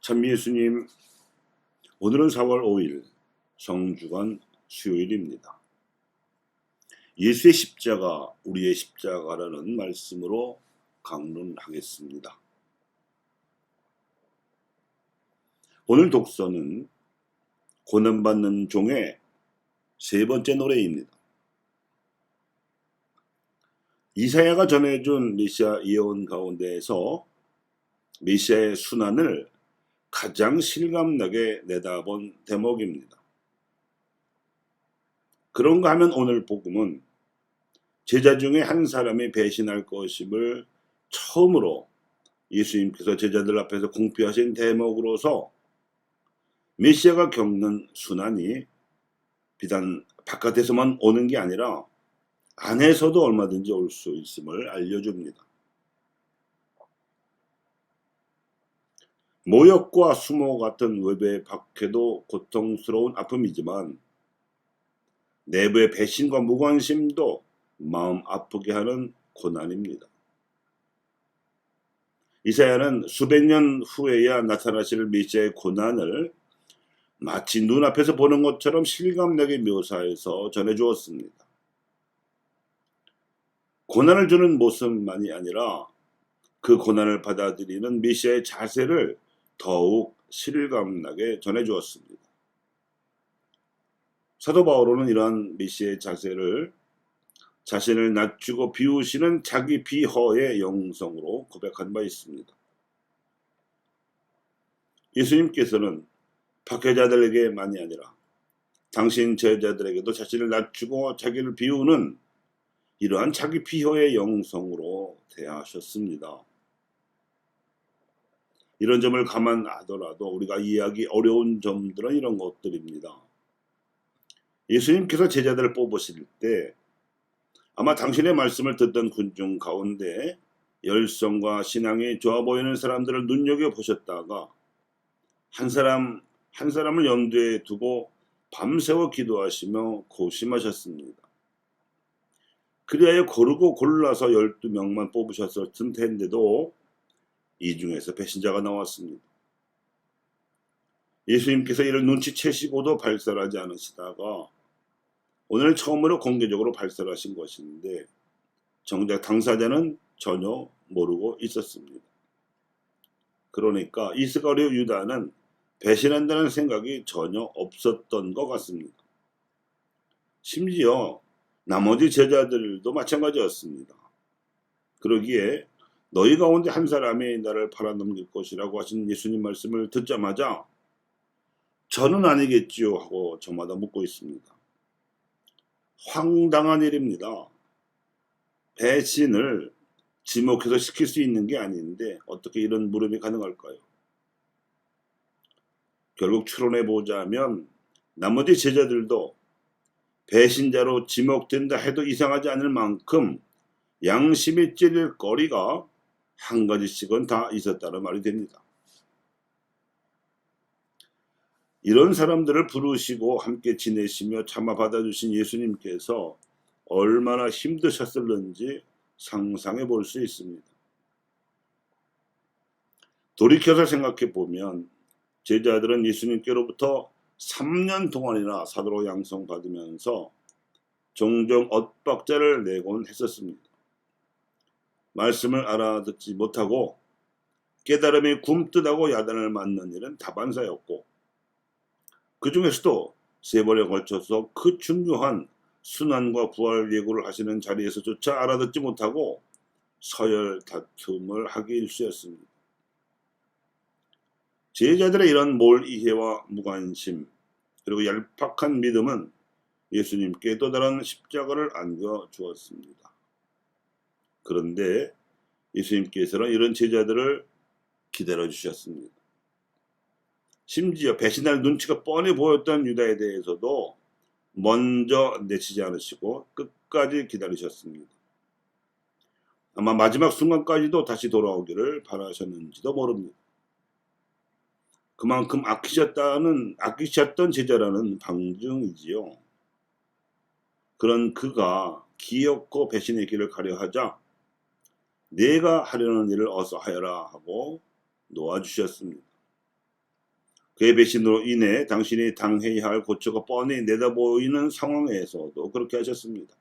참 예수님, 오늘은 4월 5일 성주간 수요일입니다. 예수의 십자가, 우리의 십자가라는 말씀으로 강론하겠습니다. 오늘 독서는 고난받는 종의 세 번째 노래입니다. 이사야가 전해준 메시아 예언 가운데에서 메시아의 순환을 가장 실감나게 내다본 대목입니다. 그런가 하면 오늘 복음은 제자 중에 한 사람이 배신할 것임을 처음으로 예수님께서 제자들 앞에서 공표하신 대목으로서 메시아가 겪는 순환이 비단 바깥에서만 오는 게 아니라 안에서도 얼마든지 올 수 있음을 알려줍니다. 모욕과 수모 같은 외부의 박해도 고통스러운 아픔이지만 내부의 배신과 무관심도 마음 아프게 하는 고난입니다. 이사야는 수백 년 후에야 나타나실 메시아의 고난을 마치 눈앞에서 보는 것처럼 실감나게 묘사해서 전해주었습니다. 고난을 주는 모습만이 아니라 그 고난을 받아들이는 메시아의 자세를 더욱 실감나게 전해주었습니다. 사도 바울은 이러한 메시아의 자세를 자신을 낮추고 비우시는 자기 비허의 영성으로 고백한 바 있습니다. 예수님께서는 박해자들에게만이 아니라 당신 제자들에게도 자신을 낮추고 자기를 비우는 이러한 자기 비허의 영성으로 대하셨습니다. 이런 점을 감안하더라도 우리가 이해하기 어려운 점들은 이런 것들입니다. 예수님께서 제자들을 뽑으실 때 아마 당신의 말씀을 듣던 군중 가운데 열성과 신앙이 좋아 보이는 사람들을 눈여겨보셨다가 한 사람을 염두에 두고 밤새워 기도하시며 고심하셨습니다. 그리하여 고르고 골라서 12명만 뽑으셨을 텐데도 이 중에서 배신자가 나왔습니다. 예수님께서 이를 눈치채시고도 발설하지 않으시다가 오늘 처음으로 공개적으로 발설하신 것인데 정작 당사자는 전혀 모르고 있었습니다. 그러니까 이스가랴 유다는 배신한다는 생각이 전혀 없었던 것 같습니다. 심지어 나머지 제자들도 마찬가지였습니다. 그러기에 너희 가운데 한 사람이 나를 팔아넘길 것이라고 하신 예수님 말씀을 듣자마자 저는 아니겠지요 하고 저마다 묻고 있습니다. 황당한 일입니다. 배신을 지목해서 시킬 수 있는 게 아닌데 어떻게 이런 물음이 가능할까요? 결국 추론해보자면 나머지 제자들도 배신자로 지목된다 해도 이상하지 않을 만큼 양심이 찔릴 거리가 한 가지씩은 다 있었다는 말이 됩니다. 이런 사람들을 부르시고 함께 지내시며 참아 받아주신 예수님께서 얼마나 힘드셨을는지 상상해 볼 수 있습니다. 돌이켜서 생각해 보면 제자들은 예수님께로부터 3년 동안이나 사도로 양성받으면서 종종 엇박자를 내곤 했었습니다. 말씀을 알아듣지 못하고 깨달음이 굼뜨다고 야단을 맞는 일은 다반사였고 그 중에서도 3번에 걸쳐서 그 중요한 순환과 부활 예고를 하시는 자리에서조차 알아듣지 못하고 서열 다툼을 하기 일쑤였습니다. 제자들의 이런 몰이해와 무관심 그리고 얄팍한 믿음은 예수님께 또 다른 십자가를 안겨주었습니다. 그런데 예수님께서는 이런 제자들을 기다려주셨습니다. 심지어 배신할 눈치가 뻔히 보였던 유다에 대해서도 먼저 내치지 않으시고 끝까지 기다리셨습니다. 아마 마지막 순간까지도 다시 돌아오기를 바라셨는지도 모릅니다. 그만큼 아끼셨던 제자라는 방증이지요. 그런 그가 기엽고 배신의 길을 가려 하자 내가 하려는 일을 어서 하여라 하고 놓아주셨습니다. 그의 배신으로 인해 당신이 당해야 할 고초가 뻔히 내다보이는 상황에서도 그렇게 하셨습니다.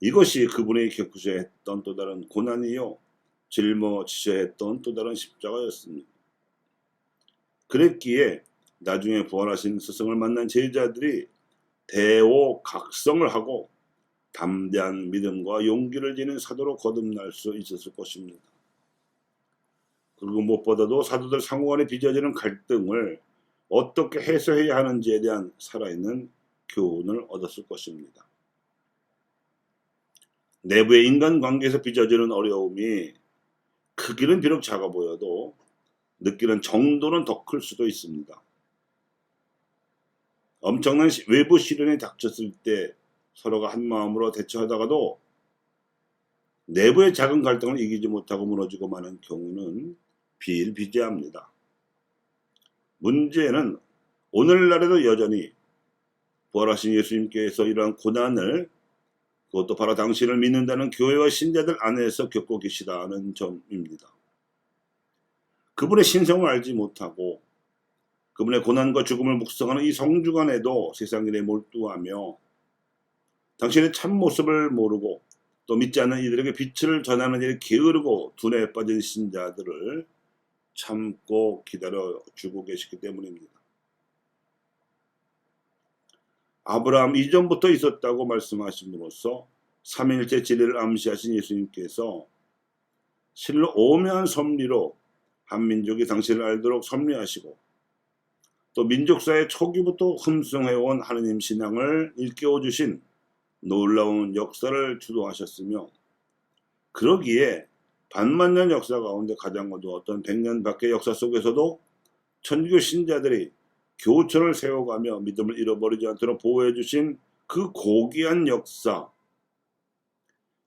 이것이 그분이 겪으셔야 했던 또 다른 고난이요, 짊어지셔야 했던 또 다른 십자가였습니다. 그랬기에 나중에 부활하신 스승을 만난 제자들이 대오각성을 하고 담대한 믿음과 용기를 지닌 사도로 거듭날 수 있었을 것입니다. 그리고 무엇보다도 사도들 상호간에 빚어지는 갈등을 어떻게 해소해야 하는지에 대한 살아있는 교훈을 얻었을 것입니다. 내부의 인간관계에서 빚어지는 어려움이 크기는 비록 작아 보여도 느끼는 정도는 더 클 수도 있습니다. 엄청난 외부 시련이 닥쳤을 때 서로가 한마음으로 대처하다가도 내부의 작은 갈등을 이기지 못하고 무너지고 마는 경우는 비일비재합니다. 문제는 오늘날에도 여전히 부활하신 예수님께서 이러한 고난을, 그것도 바로 당신을 믿는다는 교회와 신자들 안에서 겪고 계시다는 점입니다. 그분의 신성을 알지 못하고 그분의 고난과 죽음을 묵상하는 이 성주간에도 세상 일에 몰두하며 당신의 참모습을 모르고 또 믿지 않는 이들에게 빛을 전하는 일에 게으르고 둔에 빠진 신자들을 참고 기다려주고 계시기 때문입니다. 아브라함 이전부터 있었다고 말씀하심으로써 삼위일체 진리를 암시하신 예수님께서 실로 오묘한 섭리로 한민족이 당신을 알도록 섭리하시고 또 민족사의 초기부터 흠숭해온 하느님 신앙을 일깨워주신 놀라운 역사를 주도하셨으며, 그러기에 반만년 역사 가운데 가장 어두웠던 100년 밖의 역사 속에서도 천주교 신자들이 교촌을 세워가며 믿음을 잃어버리지 않도록 보호해 주신 그 고귀한 역사,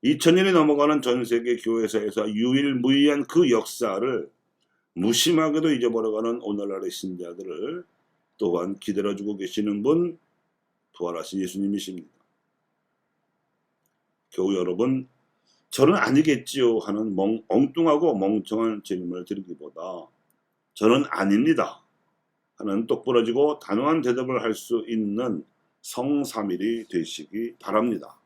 2000년이 넘어가는 전세계 교회사에서 유일무이한 그 역사를 무심하게도 잊어버려가는 오늘날의 신자들을 또한 기다려주고 계시는 분, 부활하신 예수님이십니다. 교우 여러분, 저는 아니겠지요 하는 엉뚱하고 멍청한 질문을 드리기보다 저는 아닙니다 하는 똑부러지고 단호한 대답을 할 수 있는 성삼일이 되시기 바랍니다.